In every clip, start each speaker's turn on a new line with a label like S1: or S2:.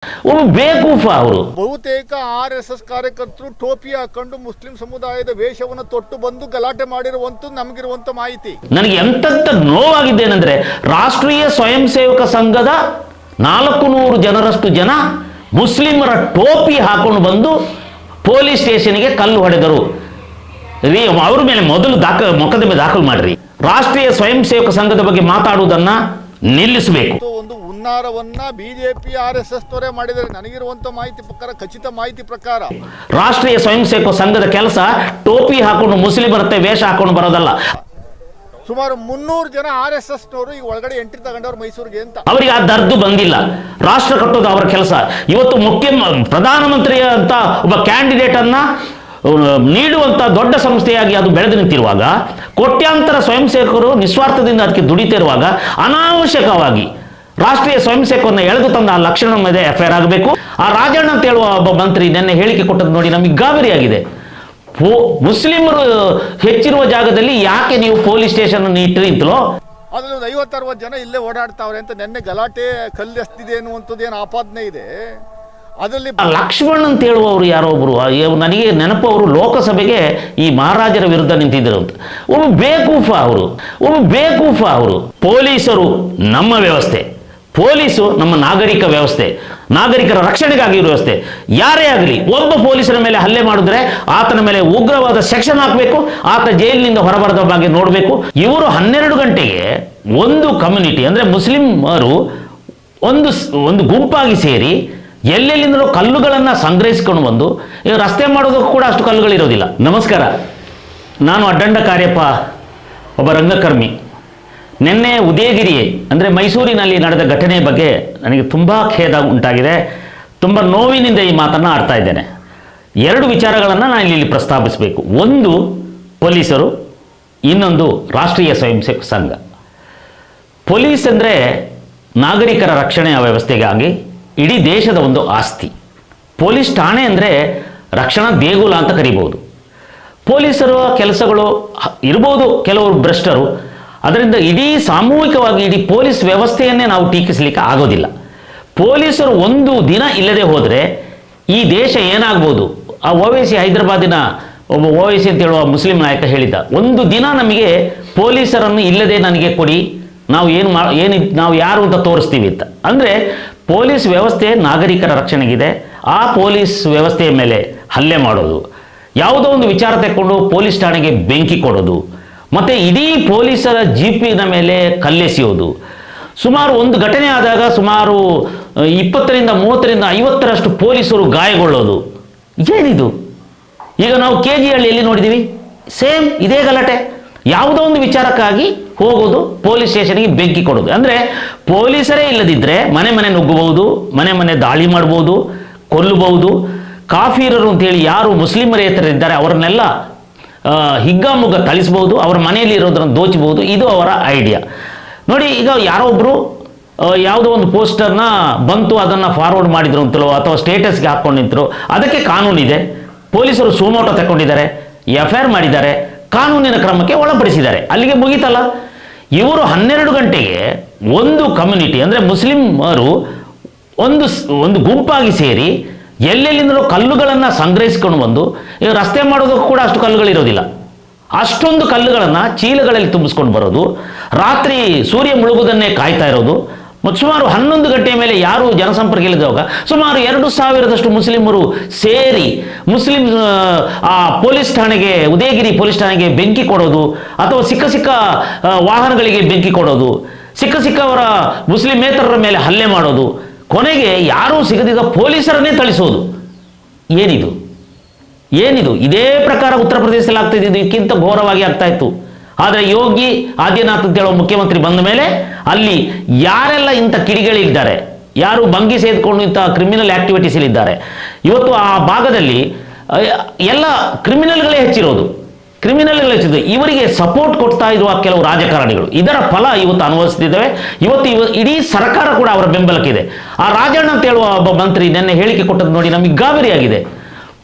S1: ಒಬ್ಬ ಬೇಕೂಫ ಅವರು.
S2: ಬಹುತೇಕ RSS ಕಾರ್ಯಕರ್ತರು ಟೋಪಿ ಹಾಕೊಂಡು ಮುಸ್ಲಿಂ ಸಮುದಾಯದ ವೇಷವನ್ನು ತೊಟ್ಟು ಬಂದು ಗಲಾಟೆ ಮಾಡಿರುವಂತ ನಮಗಿರುವಂತ ಮಾಹಿತಿ.
S1: ನನಗೆ ಎಂತೆಂಥ ನೋವಾಗಿದ್ದೇನೆಂದ್ರೆ, ರಾಷ್ಟ್ರೀಯ ಸ್ವಯಂ ಸೇವಕ ಸಂಘದ 400 ಜನರಷ್ಟು ಜನ ಮುಸ್ಲಿಮರ ಟೋಪಿ ಹಾಕೊಂಡು ಬಂದು ಪೊಲೀಸ್ ಸ್ಟೇಷನ್ಗೆ ಕಲ್ಲು ಹೊಡೆದರು. ಅವ್ರ ಮೇಲೆ ಮೊದಲು ಮೊಕದ್ದಮೆ ದಾಖಲು ಮಾಡ್ರಿ. ರಾಷ್ಟ್ರೀಯ ಸ್ವಯಂ ಸೇವಕ ಸಂಘದ ಬಗ್ಗೆ ಮಾತಾಡುವುದನ್ನ ನಿಲ್ಲಿಸಬೇಕು.
S2: ಒಂದು ಹುನ್ನಾರವನ್ನ ಬಿಜೆಪಿ RSS ತೋರೆ ಮಾಡಿದರೆ. ನನಗಿರುವಂತ ಮಾಹಿತಿ ಪ್ರಕಾರ, ಖಚಿತ ಮಾಹಿತಿ ಪ್ರಕಾರ,
S1: ರಾಷ್ಟ್ರೀಯ ಸ್ವಯಂ ಸೇವಕ ಸಂಘದ ಕೆಲಸ ಟೋಪಿ ಹಾಕೊಂಡು ಮುಸ್ಲಿಮರತ್ತೆ ವೇಷ ಹಾಕೊಂಡು ಬರೋದಲ್ಲ.
S2: ಸುಮಾರು 300 ಜನ RSS ನವರು ಈಗ ಒಳಗಡೆ ಎಂಟ್ರಿ ತಗೊಂಡವ್ರು ಮೈಸೂರಿಗೆ ಅಂತ.
S1: ಅವರಿಗೆ ಆ ದರ್ದು ಬಂದಿಲ್ಲ. ರಾಷ್ಟ್ರ ಕಟ್ಟೋದು ಅವರ ಕೆಲಸ. ಇವತ್ತು ಪ್ರಧಾನಮಂತ್ರಿ ಅಂತ ಒಬ್ಬ ಕ್ಯಾಂಡಿಡೇಟ್ ಅನ್ನ ನೀಡುವಂತ ದೊಡ್ಡ ಸಂಸ್ಥೆಯಾಗಿ ಅದು ಬೆಳೆದು ನಿಂತಿರುವಾಗ, ಕೋಟ್ಯಾಂತರ ಸ್ವಯಂ ಸೇವಕರು ನಿಸ್ವಾರ್ಥದಿಂದ ಅದಕ್ಕೆ ದುಡಿತಿರುವಾಗ, ಅನಾವಶ್ಯಕವಾಗಿ ರಾಷ್ಟ್ರೀಯ ಸ್ವಯಂ ಸೇವಕರನ್ನ ಎಳೆದು ತಂದ ಆ ಲಕ್ಷಣ ಮೇಲೆ FIR ಆಗಬೇಕು. ಆ ರಾಜಣ್ಣ ಅಂತ ಹೇಳುವ ಒಬ್ಬ ಮಂತ್ರಿ ನಿನ್ನೆ ಹೇಳಿಕೆ ಕೊಟ್ಟದ್ದು ನೋಡಿ ನಮಗೆ ಗಾಬರಿಯಾಗಿದೆ. ಮುಸ್ಲಿಮರು ಹೆಚ್ಚಿರುವ ಜಾಗದಲ್ಲಿ ಯಾಕೆ ನೀವು ಪೊಲೀಸ್ ಸ್ಟೇಷನ್ ಇಟ್ಟರಿ ಅಂತಲೋ.
S2: ಅದ್ರಲ್ಲಿ 50-60 ಜನ ಇಲ್ಲೇ ಓಡಾಡ್ತಾವ್ರೆ ಅಂತ ನಿನ್ನೆ ಗಲಾಟೆ ಕಲ್ಲು ಎಸ್ತಿದೆ ಅನ್ನುವಂಥದ್ದು ಏನು ಆಪಾದನೆ ಇದೆ. ಅದರಲ್ಲಿ
S1: ಲಕ್ಷ್ಮಣ್ ಅಂತ ಹೇಳುವವರು ಯಾರೋ ಒಬ್ರು, ನನಗೆ ನೆನಪು, ಅವರು ಲೋಕಸಭೆಗೆ ಈ ಮಹಾರಾಜರ ವಿರುದ್ಧ ನಿಂತಿದ್ದರು ಅಂತ. ಒಬ್ಬ ಬೇಕೂಫ ಅವರು. ಪೊಲೀಸರು ನಮ್ಮ ವ್ಯವಸ್ಥೆ, ಪೊಲೀಸು ನಮ್ಮ ನಾಗರಿಕ ವ್ಯವಸ್ಥೆ, ನಾಗರಿಕರ ರಕ್ಷಣೆಗಾಗಿ ಇರುವ ವ್ಯವಸ್ಥೆ. ಯಾರೇ ಆಗಲಿ ಒಬ್ಬ ಪೊಲೀಸರ ಮೇಲೆ ಹಲ್ಲೆ ಮಾಡಿದ್ರೆ ಆತನ ಮೇಲೆ ಉಗ್ರವಾದ ಸೆಕ್ಷನ್ ಹಾಕಬೇಕು, ಆತ ಜೈಲಿನಿಂದ ಹೊರಬರದ ಬಗ್ಗೆ ನೋಡಬೇಕು. ಇವರು 12 ಗಂಟೆಗೆ ಒಂದು ಕಮ್ಯುನಿಟಿ ಅಂದರೆ ಮುಸ್ಲಿಮರು ಒಂದು ಗುಂಪಾಗಿ ಸೇರಿ ಎಲ್ಲೆಲ್ಲಿಂದಲೂ ಕಲ್ಲುಗಳನ್ನು ಸಂಗ್ರಹಿಸ್ಕೊಂಡು ಬಂದು ಈಗ ರಸ್ತೆ ಮಾಡೋದಕ್ಕೂ ಕೂಡ ಅಷ್ಟು ಕಲ್ಲುಗಳಿರೋದಿಲ್ಲ. ನಮಸ್ಕಾರ, ನಾನು ಅಡ್ಡಂಡ ಕಾರ್ಯಪ್ಪ, ಒಬ್ಬ ರಂಗಕರ್ಮಿ. ನಿನ್ನೆ ಉದಯಗಿರಿ ಅಂದರೆ ಮೈಸೂರಿನಲ್ಲಿ ನಡೆದ ಘಟನೆಯ ಬಗ್ಗೆ ನನಗೆ ತುಂಬ ಖೇದ ಉಂಟಾಗಿದೆ. ತುಂಬ ನೋವಿನಿಂದ ಈ ಮಾತನ್ನು ಆಡ್ತಾ ಇದ್ದೇನೆ. 2 ವಿಚಾರಗಳನ್ನು ನಾನು ಇಲ್ಲಿ ಪ್ರಸ್ತಾಪಿಸಬೇಕು. ಒಂದು ಪೊಲೀಸರು, ಇನ್ನೊಂದು ರಾಷ್ಟ್ರೀಯ ಸ್ವಯಂ ಸೇವಕ ಸಂಘ. ಪೊಲೀಸ್ ಅಂದರೆ ನಾಗರಿಕರ ರಕ್ಷಣೆಯ ವ್ಯವಸ್ಥೆಗಾಗಿ ಇಡೀ ದೇಶದ ಒಂದು ಆಸ್ತಿ. ಪೊಲೀಸ್ ಠಾಣೆ ಅಂದರೆ ರಕ್ಷಣಾ ದೇಗುಲ ಅಂತ ಕರಿಬೋದು. ಪೊಲೀಸರ ಕೆಲಸಗಳು ಇರ್ಬೋದು ಕೆಲವರು ಭ್ರಷ್ಟರು, ಅದರಿಂದ ಇಡೀ ಸಾಮೂಹಿಕವಾಗಿ ಇಡೀ ಪೊಲೀಸ್ ವ್ಯವಸ್ಥೆಯನ್ನೇ ನಾವು ಟೀಕಿಸಲಿಕ್ಕೆ ಆಗೋದಿಲ್ಲ. ಪೊಲೀಸರು ಒಂದು ದಿನ ಇಲ್ಲದೆ ಹೋದರೆ ಈ ದೇಶ ಏನಾಗ್ಬೋದು. ಆ OWC ಹೈದರಾಬಾದಿನ ಒಬ್ಬ OWC ಅಂತ ಹೇಳುವ ಮುಸ್ಲಿಂ ನಾಯಕ ಹೇಳಿದ್ದ, ಒಂದು ದಿನ ನಮಗೆ ಪೊಲೀಸರನ್ನು ಇಲ್ಲದೆ ನನಗೆ ಕೊಡಿ, ನಾವು ನಾವು ಯಾರು ಅಂತ ತೋರಿಸ್ತೀವಿ ಅಂತ. ಅಂದರೆ ಪೊಲೀಸ್ ವ್ಯವಸ್ಥೆ ನಾಗರಿಕರ ರಕ್ಷಣೆಗಿದೆ. ಆ ಪೊಲೀಸ್ ವ್ಯವಸ್ಥೆಯ ಮೇಲೆ ಹಲ್ಲೆ ಮಾಡೋದು, ಯಾವುದೋ ಒಂದು ವಿಚಾರ ತೆಕ್ಕೊಂಡು ಪೊಲೀಸ್ ಠಾಣೆಗೆ ಬೆಂಕಿ ಕೊಡೋದು, ಮತ್ತು ಇಡೀ ಪೊಲೀಸರ ಜೀಪಿನ ಮೇಲೆ ಕಲ್ಲೆಸೆಯೋದು. ಸುಮಾರು ಒಂದು ಘಟನೆ ಆದಾಗ ಸುಮಾರು 20ರಿಂದ 30ರಿಂದ 50ರಷ್ಟು ಪೊಲೀಸರು ಗಾಯಗೊಳ್ಳೋದು. ಏನಿದು? ಈಗ ನಾವು KG ಹಳ್ಳಿಯಲ್ಲಿ ನೋಡಿದ್ದೀವಿ, ಸೇಮ್ ಇದೇ ಗಲಾಟೆ. ಯಾವುದೋ ಒಂದು ವಿಚಾರಕ್ಕಾಗಿ ಹೋಗೋದು, ಪೊಲೀಸ್ ಸ್ಟೇಷನ್ಗೆ ಬೆಂಕಿ ಕೊಡೋದು. ಅಂದರೆ ಪೊಲೀಸರೇ ಇಲ್ಲದಿದ್ದರೆ ಮನೆ ನುಗ್ಗಬಹುದು, ಮನೆ ದಾಳಿ ಮಾಡ್ಬೋದು, ಕೊಲ್ಲಬಹುದು. ಕಾಫಿರರು ಅಂತೇಳಿ ಯಾರು ಮುಸ್ಲಿಮರೇತರಿದ್ದಾರೆ ಅವರನ್ನೆಲ್ಲ ಹಿಗ್ಗಾಮುಗ್ಗ ಥಳಿಸ್ಬೋದು, ಅವರ ಮನೆಯಲ್ಲಿ ಇರೋದನ್ನು ದೋಚಬಹುದು. ಇದು ಅವರ ಐಡಿಯಾ. ನೋಡಿ, ಈಗ ಯಾರೋ ಒಬ್ಬರು ಯಾವುದೋ ಒಂದು ಪೋಸ್ಟರ್ನ ಬಂತು, ಅದನ್ನು ಫಾರ್ವರ್ಡ್ ಮಾಡಿದ್ರು ಅಂತಲೋ ಅಥವಾ ಸ್ಟೇಟಸ್ಗೆ ಹಾಕ್ಕೊಂಡಿದ್ರು, ಅದಕ್ಕೆ ಕಾನೂನಿದೆ. ಪೊಲೀಸರು ಸುಮೋಟೋ ತಗೊಂಡಿದ್ದಾರೆ, FIR ಮಾಡಿದ್ದಾರೆ, ಕಾನೂನಿನ ಕ್ರಮಕ್ಕೆ ಒಳಪಡಿಸಿದ್ದಾರೆ. ಅಲ್ಲಿಗೆ ಮುಗೀತಲ್ಲ. ಇವರು 12 ಗಂಟೆಗೆ ಒಂದು ಕಮ್ಯುನಿಟಿ ಅಂದರೆ ಮುಸ್ಲಿಮರು ಒಂದು ಗುಂಪಾಗಿ ಸೇರಿ ಎಲ್ಲೆಲ್ಲಿಂದಲೂ ಕಲ್ಲುಗಳನ್ನು ಸಂಗ್ರಹಿಸ್ಕೊಂಡು ಬಂದು ಈಗ ರಸ್ತೆ ಮಾಡೋದಕ್ಕೂ ಕೂಡ ಅಷ್ಟು ಕಲ್ಲುಗಳಿರೋದಿಲ್ಲ. ಅಷ್ಟೊಂದು ಕಲ್ಲುಗಳನ್ನು ಚೀಲಗಳಲ್ಲಿ ತುಂಬಿಸ್ಕೊಂಡು ಬರೋದು, ರಾತ್ರಿ ಸೂರ್ಯ ಮುಳುಗುವುದನ್ನೇ ಕಾಯ್ತಾ ಇರೋದು. ಮತ್ತು ಸುಮಾರು 11 ಗಂಟೆಯ ಮೇಲೆ ಯಾರು ಜನಸಂಪರ್ಕ ಇಲ್ಲದಾಗ ಸುಮಾರು 2000ದಷ್ಟು ಮುಸ್ಲಿಮರು ಸೇರಿ ಆ ಪೊಲೀಸ್ ಠಾಣೆಗೆ, ಉದಯಗಿರಿ ಪೊಲೀಸ್ ಠಾಣೆಗೆ ಬೆಂಕಿ ಕೊಡೋದು, ಅಥವಾ ಸಿಕ್ಕ ವಾಹನಗಳಿಗೆ ಬೆಂಕಿ ಕೊಡೋದು, ಸಿಕ್ಕವರ ಮುಸ್ಲಿಮೇತರರ ಮೇಲೆ ಹಲ್ಲೆ ಮಾಡೋದು, ಕೊನೆಗೆ ಯಾರೂ ಸಿಗದಿದ್ದ ಪೊಲೀಸರನ್ನೇ ಥಳಿಸೋದು. ಏನಿದು? ಇದೇ ಪ್ರಕಾರ ಉತ್ತರ ಪ್ರದೇಶದಲ್ಲಿ ಆಗ್ತಾ ಇದ್ದು ಇದಕ್ಕಿಂತ ಘೋರವಾಗಿ ಆಗ್ತಾ ಇತ್ತು. ಆದರೆ ಯೋಗಿ ಆದಿತ್ಯನಾಥ್ ಅಂತ ಹೇಳೋ ಮುಖ್ಯಮಂತ್ರಿ ಬಂದ ಮೇಲೆ ಅಲ್ಲಿ ಯಾರೆಲ್ಲ ಇಂಥ ಕಿಡಿಗಳಿದ್ದಾರೆ, ಯಾರು ಬಂಗಿ ಸೇದ್ಕೊಂಡು ಇಂಥ ಕ್ರಿಮಿನಲ್ ಆಕ್ಟಿವಿಟೀಸಲ್ಲಿದ್ದಾರೆ, ಇವತ್ತು ಆ ಭಾಗದಲ್ಲಿ ಎಲ್ಲ ಕ್ರಿಮಿನಲ್ಗಳೇ ಹೆಚ್ಚಿರೋದು. ಇವರಿಗೆ ಸಪೋರ್ಟ್ ಕೊಡ್ತಾ ಇರುವ ಕೆಲವು ರಾಜಕಾರಣಿಗಳು ಇದರ ಫಲ ಇವತ್ತು ಅನುಭವಿಸ್ತಿದ್ದೇವೆ. ಇವತ್ತು ಇಡೀ ಸರ್ಕಾರ ಕೂಡ ಅವರ ಬೆಂಬಲಕ್ಕಿದೆ. ಆ ರಾಜಣ್ಣ ಅಂತ ಹೇಳುವ ಒಬ್ಬ ಮಂತ್ರಿ ನಿನ್ನೆ ಹೇಳಿಕೆ ಕೊಟ್ಟದ್ದು ನೋಡಿ ನಮಗೆ ಗಾಬರಿಯಾಗಿದೆ.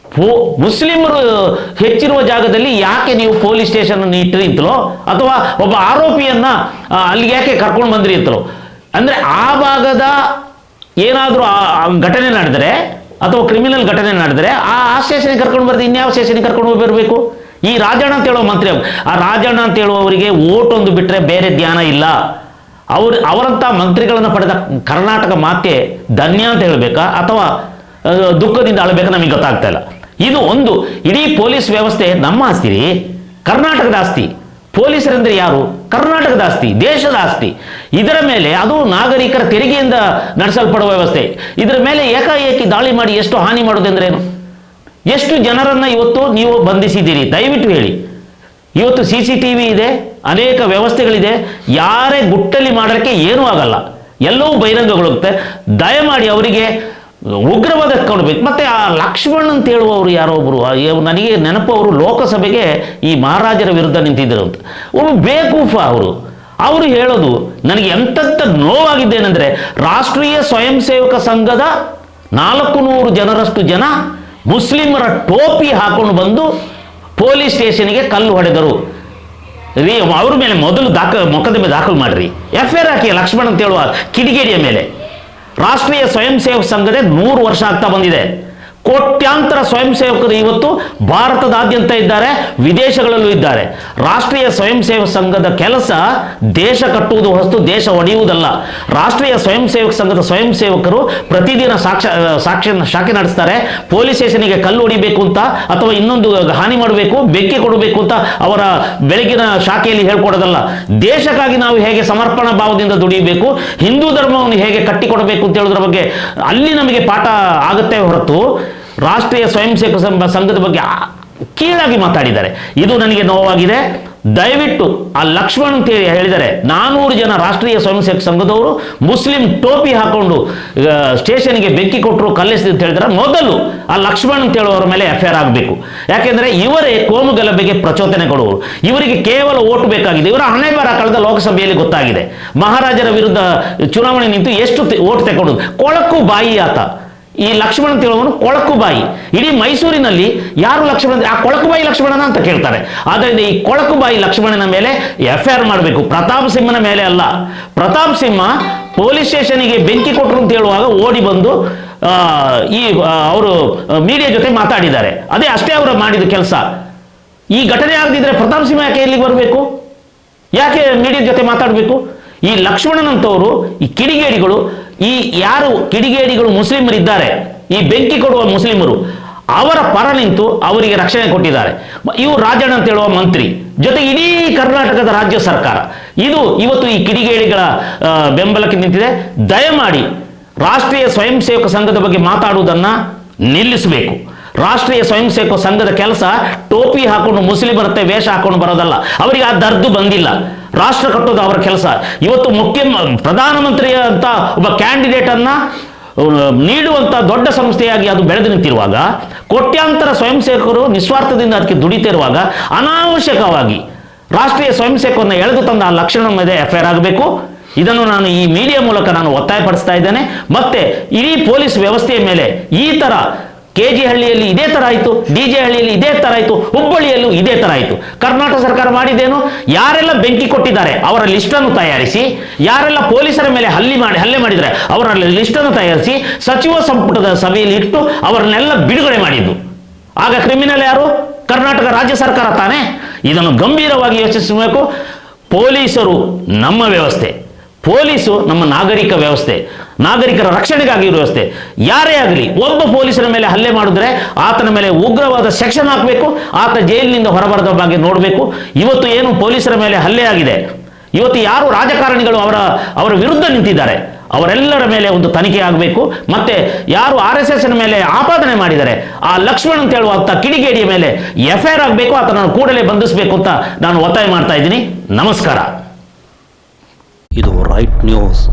S1: ಮುಸ್ಲಿಮರು ಹೆಚ್ಚಿರುವ ಜಾಗದಲ್ಲಿ ಯಾಕೆ ನೀವು ಪೊಲೀಸ್ ಸ್ಟೇಷನ್ ಇಟ್ಟರಿ ಅಂತಲೋ, ಅಥವಾ ಒಬ್ಬ ಆರೋಪಿಯನ್ನ ಅಲ್ಲಿಗೆ ಯಾಕೆ ಕರ್ಕೊಂಡು ಬಂದ್ರಿ ಅಂತಲೋ. ಅಂದರೆ ಆ ಭಾಗದ ಏನಾದರೂ ಆ ಘಟನೆ ನಡೆದರೆ ಅಥವಾ ಕ್ರಿಮಿನಲ್ ಘಟನೆ ನಡೆದರೆ ಆ ಸ್ಟೇಷನ್ಗೆ ಕರ್ಕೊಂಡು ಬರ್ದು ಇನ್ಯಾವ ಸ್ಟೇಷನ್ಗೆ ಕರ್ಕೊಂಡು ಹೋಗಿ ಬರಬೇಕು? ಈ ರಾಜಣ್ಣ ಅಂತ ಹೇಳೋ ಮಂತ್ರಿ, ಆ ರಾಜಣ್ಣ ಅಂತ ಹೇಳುವವರಿಗೆ ಓಟ್ ಒಂದು ಬಿಟ್ಟರೆ ಬೇರೆ ಧ್ಯಾನ ಇಲ್ಲ. ಅವರಂಥ ಮಂತ್ರಿಗಳನ್ನು ಪಡೆದ ಕರ್ನಾಟಕ ಮಾತೆ ಧನ್ಯ ಅಂತ ಹೇಳಬೇಕಾ ಅಥವಾ ದುಃಖದಿಂದ ಆಳಬೇಕಾ ನಮಗೆ ಗೊತ್ತಾಗ್ತಾ ಇಲ್ಲ. ಇದು ಒಂದು ಇಡೀ ಪೊಲೀಸ್ ವ್ಯವಸ್ಥೆ ನಮ್ಮ ಆಸ್ತಿ ರೀ, ಕರ್ನಾಟಕದ ಆಸ್ತಿ. ಪೊಲೀಸರೆಂದರೆ ಯಾರು? ಕರ್ನಾಟಕದ ಆಸ್ತಿ, ದೇಶದ ಆಸ್ತಿ. ಇದರ ಮೇಲೆ ಅದು ನಾಗರಿಕರ ತೆರಿಗೆಯಿಂದ ನಡೆಸಲ್ಪಡುವ ವ್ಯವಸ್ಥೆ. ಇದರ ಮೇಲೆ ಏಕಾಏಕಿ ದಾಳಿ ಮಾಡಿ ಎಷ್ಟು ಹಾನಿ ಮಾಡೋದೆಂದ್ರೇನು? ಎಷ್ಟು ಜನರನ್ನು ಇವತ್ತು ನೀವು ಬಂಧಿಸಿದ್ದೀರಿ? ದಯವಿಟ್ಟು ಹೇಳಿ. ಇವತ್ತು CCTV ಇದೆ, ಅನೇಕ ವ್ಯವಸ್ಥೆಗಳಿದೆ. ಯಾರೇ ಗುಟ್ಟಲ್ಲಿ ಮಾಡೋಕ್ಕೆ ಏನೂ ಆಗಲ್ಲ, ಎಲ್ಲವೂ ಬಹಿರಂಗಗೊಳ್ಳುತ್ತೆ. ದಯಮಾಡಿ ಅವರಿಗೆ ಉಗ್ರವಾದ ಕೊಡಬೇಕು. ಮತ್ತು ಆ ಲಕ್ಷ್ಮಣ್ ಅಂತ ಹೇಳುವವರು ಯಾರೋ ಒಬ್ಬರು, ನನಗೆ ನೆನಪು, ಅವರು ಲೋಕಸಭೆಗೆ ಈ ಮಹಾರಾಜರ ವಿರುದ್ಧ ನಿಂತಿದ್ದರು ಅಂತ. ಒಬ್ಬ ಬೇಕೂಫ ಅವರು ಹೇಳೋದು ನನಗೆ ಎಂಥದ್ದು ನೋವಾಗಿದ್ದೇನೆಂದರೆ, ರಾಷ್ಟ್ರೀಯ ಸ್ವಯಂ ಸೇವಕ ಸಂಘದ 400 ಜನರಷ್ಟು ಜನ ಮುಸ್ಲಿಮರ ಟೋಪಿ ಹಾಕೊಂಡು ಬಂದು ಪೊಲೀಸ್ ಸ್ಟೇಷನ್ಗೆ ಕಲ್ಲು ಹೊಡೆದರು ರೀ. ಅವ್ರ ಮೇಲೆ ಮೊದಲು ಮೊಕದ್ದಮೆ ದಾಖಲು ಮಾಡಿರಿ, FIR ಹಾಕಿ ಲಕ್ಷ್ಮಣ್ ಅಂತ ಹೇಳುವ ಕಿಡಿಗೇಡಿಯ ಮೇಲೆ. ರಾಷ್ಟ್ರೀಯ ಸ್ವಯಂ ಸೇವಕ ಸಂಘದ 100 ವರ್ಷ ಆಗ್ತಾ ಬಂದಿದೆ. ಕೋಟ್ಯಾಂತರ ಸ್ವಯಂ ಸೇವಕರು ಇವತ್ತು ಭಾರತದಾದ್ಯಂತ ಇದ್ದಾರೆ, ವಿದೇಶಗಳಲ್ಲೂ ಇದ್ದಾರೆ. ರಾಷ್ಟ್ರೀಯ ಸ್ವಯಂ ಸೇವಕ ಸಂಘದ ಕೆಲಸ ದೇಶ ಕಟ್ಟುವುದು ಹೊರತು ದೇಶ ಒಡೆಯುವುದಲ್ಲ. ರಾಷ್ಟ್ರೀಯ ಸ್ವಯಂ ಸೇವಕ ಸಂಘದ ಸ್ವಯಂ ಸೇವಕರು ಪ್ರತಿದಿನ ಶಾಖೆ ನಡೆಸ್ತಾರೆ. ಪೊಲೀಸ್ ಸ್ಟೇಷನ್ಗೆ ಕಲ್ಲು ಹೊಡಿಬೇಕು ಅಂತ ಅಥವಾ ಇನ್ನೊಂದು ಹಾನಿ ಮಾಡಬೇಕು, ಬೆಂಕಿ ಕೊಡಬೇಕು ಅಂತ ಅವರ ಬೆಳಗಿನ ಶಾಖೆಯಲ್ಲಿ ಹೇಳ್ಕೊಡೋದಲ್ಲ. ದೇಶಕ್ಕಾಗಿ ನಾವು ಹೇಗೆ ಸಮರ್ಪಣಾ ಭಾವದಿಂದ ದುಡಿಯಬೇಕು, ಹಿಂದೂ ಧರ್ಮವನ್ನು ಹೇಗೆ ಕಟ್ಟಿಕೊಡಬೇಕು ಅಂತ ಹೇಳೋದ್ರ ಬಗ್ಗೆ ಅಲ್ಲಿ ನಮಗೆ ಪಾಠ ಆಗುತ್ತೆ ಹೊರತು ರಾಷ್ಟ್ರೀಯ ಸ್ವಯಂ ಸೇವಕ ಸಂಘದ ಬಗ್ಗೆ ಕೀಳಾಗಿ ಮಾತಾಡಿದ್ದಾರೆ. ಇದು ನನಗೆ ನೋವಾಗಿದೆ. ದಯವಿಟ್ಟು ಆ ಲಕ್ಷ್ಮಣ್ ಅಂತ ಹೇಳಿದರೆ 400 ಜನ ರಾಷ್ಟ್ರೀಯ ಸ್ವಯಂ ಸೇವಕ ಸಂಘದವರು ಮುಸ್ಲಿಂ ಟೋಪಿ ಹಾಕೊಂಡು ಸ್ಟೇಷನ್ಗೆ ಬೆಂಕಿ ಕೊಟ್ಟರು, ಕಲ್ಲೆಸೆದು ಅಂತ ಹೇಳಿದ್ರೆ ಮೊದಲು ಆ ಲಕ್ಷ್ಮಣ್ ಅಂತ ಹೇಳುವವರ ಮೇಲೆ FIR ಆಗಬೇಕು. ಯಾಕೆಂದರೆ ಇವರೇ ಕೋಮು ಗಲಭೆಗೆ ಪ್ರಚೋದನೆ ಕೊಡುವವರು. ಇವರಿಗೆ ಕೇವಲ ಓಟು ಬೇಕಾಗಿದೆ. ಇವರ ಹಣೆ ಬರ ಕಳೆದ ಲೋಕಸಭೆಯಲ್ಲಿ ಗೊತ್ತಾಗಿದೆ. ಮಹಾರಾಜರ ವಿರುದ್ಧ ಚುನಾವಣೆ ನಿಂತು ಎಷ್ಟು ಓಟು ತಗೊಂಡು ಕೊಳಕು ಬಾಯಿ ಆತ. ಈ ಲಕ್ಷ್ಮಣ ಅಂತ ಹೇಳುವವನು ಕೊಳಕು ಬಾಯಿ. ಇಡೀ ಮೈಸೂರಿನಲ್ಲಿ ಯಾರು ಲಕ್ಷ್ಮಣ, ಆ ಕೊಳಕು ಬಾಯಿ ಲಕ್ಷ್ಮಣನ ಅಂತ ಕೇಳ್ತಾರೆ. ಆದ್ದರಿಂದ ಈ ಕೊಳಕು ಬಾಯಿ ಲಕ್ಷ್ಮಣನ ಮೇಲೆ FIR ಮಾಡಬೇಕು, ಪ್ರತಾಪ್ ಸಿಂಹನ ಮೇಲೆ ಅಲ್ಲ. ಪ್ರತಾಪ್ ಸಿಂಹ ಪೊಲೀಸ್ ಸ್ಟೇಷನ್ಗೆ ಬೆಂಕಿ ಕೊಟ್ಟರು ಅಂತ ಹೇಳುವಾಗ ಓಡಿ ಬಂದು ಅವರು ಮೀಡಿಯಾ ಜೊತೆ ಮಾತಾಡಿದ್ದಾರೆ. ಅಷ್ಟೇ ಅವರು ಮಾಡಿದ ಕೆಲಸ. ಈ ಘಟನೆ ಆಗದಿದ್ರೆ ಪ್ರತಾಪ್ ಸಿಂಹ ಯಾಕೆ ಇಲ್ಲಿಗೆ ಬರಬೇಕು? ಯಾಕೆ ಮೀಡಿಯಾ ಜೊತೆ ಮಾತಾಡಬೇಕು? ಈ ಲಕ್ಷ್ಮಣನಂತವರು, ಈ ಕಿಡಿಗೇಡಿಗಳು, ಈ ಯಾರು ಕಿಡಿಗೇಡಿಗಳು ಮುಸ್ಲಿಮರಿದ್ದಾರೆ, ಈ ಬೆಂಕಿ ಕೊಡುವ ಮುಸ್ಲಿಮರು, ಅವರ ಪರ ನಿಂತು ಅವರಿಗೆ ರಕ್ಷಣೆ ಕೊಟ್ಟಿದ್ದಾರೆ. ಇವರು ರಾಜಣ್ಣ ಅಂತ ಹೇಳುವ ಮಂತ್ರಿ ಜೊತೆ ಇಡೀ ಕರ್ನಾಟಕದ ರಾಜ್ಯ ಸರ್ಕಾರ ಇದು ಇವತ್ತು ಈ ಕಿಡಿಗೇಡಿಗಳ ಬೆಂಬಲಕ್ಕೆ ನಿಂತಿದೆ. ದಯಮಾಡಿ ರಾಷ್ಟ್ರೀಯ ಸ್ವಯಂ ಸೇವಕ ಸಂಘದ ಬಗ್ಗೆ ಮಾತಾಡುವುದನ್ನು ನಿಲ್ಲಿಸಬೇಕು. ರಾಷ್ಟ್ರೀಯ ಸ್ವಯಂ ಸೇವಕ ಸಂಘದ ಕೆಲಸ ಟೋಪಿ ಹಾಕೊಂಡು ಮುಸ್ಲಿಮರಂತೆ ವೇಷ ಹಾಕೊಂಡು ಬರೋದಲ್ಲ. ಅವರಿಗೆ ಆ ದರ್ದು ಬಂದಿಲ್ಲ. ರಾಷ್ಟ್ರ ಕಟ್ಟೋದು ಅವರ ಕೆಲಸ. ಇವತ್ತು ಪ್ರಧಾನಮಂತ್ರಿ ಅಂತ ಒಬ್ಬ ಕ್ಯಾಂಡಿಡೇಟ್ ಅನ್ನ ನೀಡುವಂತ ದೊಡ್ಡ ಸಂಸ್ಥೆಯಾಗಿ ಅದು ಬೆಳೆದು ನಿಂತಿರುವಾಗ, ಕೋಟ್ಯಾಂತರ ಸ್ವಯಂ ಸೇವಕರು ನಿಸ್ವಾರ್ಥದಿಂದ ಅದಕ್ಕೆ ದುಡಿತಿರುವಾಗ ಅನಾವಶ್ಯಕವಾಗಿ ರಾಷ್ಟ್ರೀಯ ಸ್ವಯಂ ಸೇವಕರನ್ನ ಎಳೆದು ತಂದ ಆ ಲಕ್ಷಣ ಮೇಲೆ FIR ಆಗಬೇಕು. ಇದನ್ನು ನಾನು ಈ ಮೀಡಿಯಾ ಮೂಲಕ ನಾನು ಒತ್ತಾಯಪಡಿಸ್ತಾ ಇದ್ದೇನೆ. ಮತ್ತೆ ಇಡೀ ಪೊಲೀಸ್ ವ್ಯವಸ್ಥೆಯ ಮೇಲೆ ಈ ತರ KG ಹಳ್ಳಿಯಲ್ಲಿ ಇದೇ ತರ ಆಯಿತು, DJ ಹಳ್ಳಿಯಲ್ಲಿ ಇದೇ ತರ ಆಯಿತು, ಹುಬ್ಬಳ್ಳಿಯಲ್ಲೂ ಇದೇ ತರ ಆಯಿತು. ಕರ್ನಾಟಕ ಸರ್ಕಾರ ಮಾಡಿದ್ದೇನು? ಯಾರೆಲ್ಲ ಬೆಂಕಿ ಕೊಟ್ಟಿದ್ದಾರೆ ಅವರ ಲಿಸ್ಟನ್ನು ತಯಾರಿಸಿ, ಯಾರೆಲ್ಲ ಪೊಲೀಸರ ಮೇಲೆ ಹಲ್ಲೆ ಮಾಡಿದರೆ ಅವರ ಲಿಸ್ಟನ್ನು ತಯಾರಿಸಿ ಸಚಿವ ಸಂಪುಟದ ಸಭೆಯಲ್ಲಿ ಇಟ್ಟು ಅವರನ್ನೆಲ್ಲ ಬಿಡುಗಡೆ ಮಾಡಿದ್ದು. ಆಗ ಕ್ರಿಮಿನಲ್ ಯಾರು? ಕರ್ನಾಟಕ ರಾಜ್ಯ ಸರ್ಕಾರ ತಾನೇ. ಇದನ್ನು ಗಂಭೀರವಾಗಿ ಯೋಚಿಸಬೇಕು. ಪೊಲೀಸರು ನಮ್ಮ ವ್ಯವಸ್ಥೆ, ಪೊಲೀಸು ನಮ್ಮ ನಾಗರಿಕ ವ್ಯವಸ್ಥೆ, ನಾಗರಿಕರ ರಕ್ಷಣೆಗಾಗಿ ಇರುವ ವ್ಯವಸ್ಥೆ. ಯಾರೇ ಆಗಲಿ ಒಬ್ಬ ಪೊಲೀಸರ ಮೇಲೆ ಹಲ್ಲೆ ಮಾಡಿದ್ರೆ ಆತನ ಮೇಲೆ ಉಗ್ರವಾದ ಸೆಕ್ಷನ್ ಹಾಕಬೇಕು, ಆತ ಜೈಲಿನಿಂದ ಹೊರಬರದ ಬಗ್ಗೆ ನೋಡಬೇಕು. ಇವತ್ತು ಏನು ಪೊಲೀಸರ ಮೇಲೆ ಹಲ್ಲೆ ಆಗಿದೆ, ಇವತ್ತು ಯಾರು ರಾಜಕಾರಣಿಗಳು ಅವರ ವಿರುದ್ಧ ನಿಂತಿದ್ದಾರೆ ಅವರೆಲ್ಲರ ಮೇಲೆ ಒಂದು ತನಿಖೆ ಆಗಬೇಕು. ಮತ್ತೆ ಯಾರು RSS ಮೇಲೆ ಆಪಾದನೆ ಮಾಡಿದ್ದಾರೆ ಆ ಲಕ್ಷ್ಮಣ್ ಅಂತ ಹೇಳುವಂಥ ಕಿಡಿಗೇಡಿಯ ಮೇಲೆ FIR ಆಗಬೇಕು, ಆತನನ್ನು ಕೂಡಲೇ ಬಂಧಿಸಬೇಕು ಅಂತ ನಾನು ಒತ್ತಾಯ ಮಾಡ್ತಾ ಇದ್ದೀನಿ. ನಮಸ್ಕಾರ.
S3: ಇದು ರೈಟ್ ನ್ಯೂಸ್.